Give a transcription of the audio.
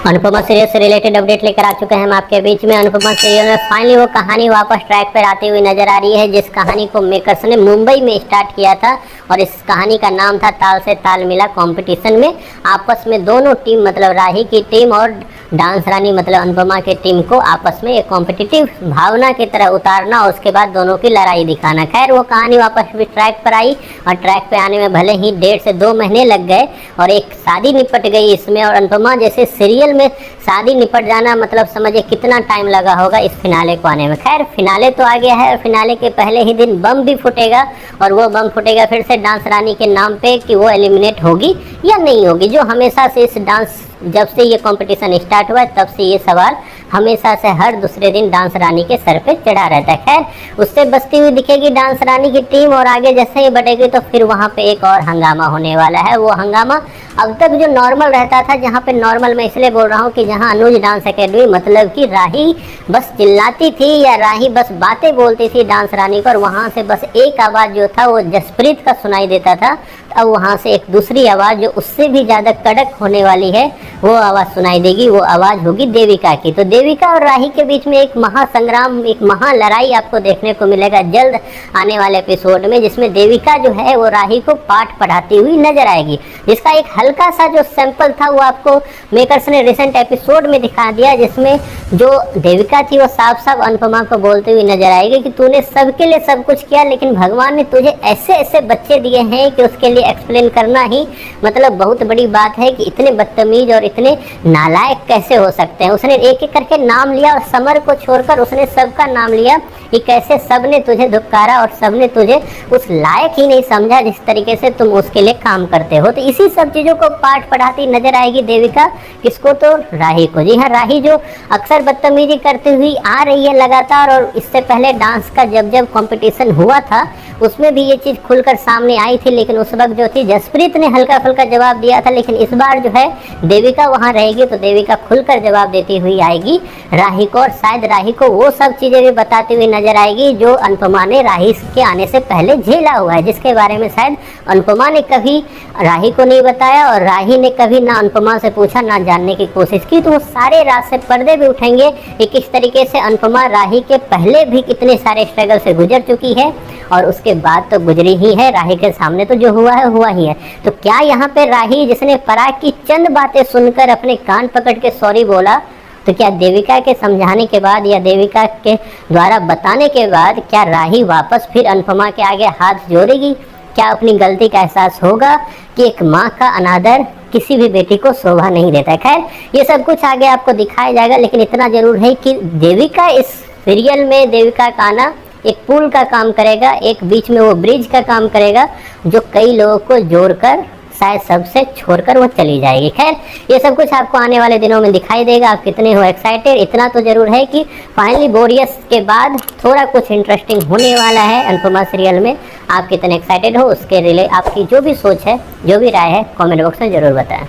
Anupama serial से related update लेकर आ चुके हैं हम आपके बीच में। अनुपमा सीरियल में फाइनली वो कहानी वापस ट्रैक पर आती हुई नजर आ रही है, जिस कहानी को मेकर्स ने मुंबई में स्टार्ट किया था और इस कहानी का नाम था ताल से ताल मिला। कंपटीशन में आपस में दोनों टीम मतलब राही की टीम और डांस रानी मतलब अनुपमा की टीम को आपस में एक कॉम्पिटिटिव भावना की तरह उतारना और उसके बाद दोनों की लड़ाई दिखाना। खैर वो कहानी वापस भी ट्रैक पर आई और ट्रैक पे आने में भले ही 1.5 से 2 महीने लग गए और एक शादी निपट गई इसमें। और अनुपमा जैसे सीरियल में शादी निपट जाना मतलब समझिए कितना टाइम लगा होगा इस फिनाले को आने में। खैर फिनाले तो आ गया है, फिनाले के पहले ही दिन बम भी फूटेगा और वो बम फूटेगा फिर से डांस रानी के नाम पे कि वो एलिमिनेट होगी या नहीं होगी, जो हमेशा से इस डांस जब से ये कंपटीशन स्टार्ट हुआ है तब से ये सवाल हमेशा से हर दूसरे दिन डांस रानी के सर पे चढ़ा रहता है। खैर उससे बचती हुई दिखेगी डांस रानी की टीम और आगे जैसे ही बढ़ेगी तो फिर वहाँ पे एक और हंगामा होने वाला है। वो हंगामा अब तक जो नॉर्मल रहता था, जहाँ पे नॉर्मल मैं इसलिए बोल रहा हूँ कि जहाँ अनुज डांस एकेडमी मतलब कि राही बस चिल्लाती थी या राही बस बातें बोलती थी डांस रानी को और वहाँ से बस एक आवाज़ जो था वो जसप्रीत का सुनाई देता था। अब वहाँ से एक दूसरी आवाज़ जो उससे भी ज़्यादा कड़क होने वाली है वो आवाज़ सुनाई देगी, वो आवाज़ होगी देविका की। तो देविका और राही के बीच में एक महासंग्राम, एक महालड़ाई आपको देखने को मिलेगा जल्द आने वाले एपिसोड में, जिसमें देविका जो है वो राही को पाठ पढ़ाती हुई नजर आएगी। जिसका एक हल्का सा जो सैंपल था वो आपको मेकर्स ने रिसेंट एपिसोड में दिखा दिया, जिसमें जो देविका थी वो साफ साफ अनुपमा को बोलते हुए नजर आएगी कि तूने सबके लिए सब कुछ किया लेकिन भगवान ने तुझे ऐसे ऐसे बच्चे दिए हैं कि उसके लिए एक्सप्लेन करना ही मतलब बहुत बड़ी बात है कि इतने बदतमीज और इतने नालायक कैसे हो सकते हैं। उसने एक एक करके नाम लिया और समर को छोड़कर उसने सबका नाम लिया कि कैसे सबने तुझे धुतकारा और सबने तुझे उस लायक ही नहीं समझा जिस तरीके से तुम उसके लिए काम करते हो। तो इसी सब चीज़ों को पाठ पढ़ाती नजर आएगी देविका, किसको तो राही को। जी हाँ, राही जो अक्सर बदतमीजी करती हुई आ रही है लगातार और इससे पहले डांस का जब जब कंपटीशन हुआ था उसमें भी ये चीज़ खुलकर सामने आई थी, लेकिन उस वक्त जो थी जसप्रीत ने हल्का फुल्का जवाब दिया था। लेकिन इस बार जो है देविका वहाँ रहेगी तो देविका खुलकर जवाब देती हुई आएगी राही को और शायद राही को वो सब चीज़ें भी बताती हुई नजर आएगी जो अनुपमा ने राही के आने से पहले झेला हुआ है, जिसके बारे में शायद अनुपमा ने कभी राही को नहीं बताया और राही ने कभी ना अनुपमा से पूछा ना जानने की कोशिश की। तो वो सारे राज से पर्दे भी उठेंगे कि किस तरीके से अनुपमा राही के पहले भी कितने सारे स्ट्रगल से गुजर चुकी है और उसके बाद तो गुजरी ही है। राही के सामने तो जो हुआ है हुआ ही है। तो क्या यहाँ पे राही जिसने पराग की चंद बातें सुनकर अपने कान पकड़ के सॉरी बोला, तो क्या देविका के समझाने के बाद या देविका के द्वारा बताने के बाद क्या राही वापस फिर अनुपमा के आगे हाथ जोड़ेगी? क्या अपनी गलती का एहसास होगा कि एक माँ का अनादर किसी भी बेटी को शोभा नहीं देता है? खैर ये सब कुछ आगे आपको दिखाया जाएगा, लेकिन इतना जरूर है कि देविका इस सीरियल में देविका का आना एक पुल का काम करेगा, एक बीच में वो ब्रिज का काम करेगा जो कई लोगों को जोड़कर शायद सबसे छोड़कर वो चली जाएगी। खैर ये सब कुछ आपको आने वाले दिनों में दिखाई देगा। आप कितने हो एक्साइटेड? इतना तो जरूर है कि फाइनली बोरियस के बाद थोड़ा कुछ इंटरेस्टिंग होने वाला है अनुपमा सीरियल में। आप कितने एक्साइटेड हो उसके रिले आपकी जो भी सोच है, जो भी राय है कमेंट बॉक्स में ज़रूर बताएं।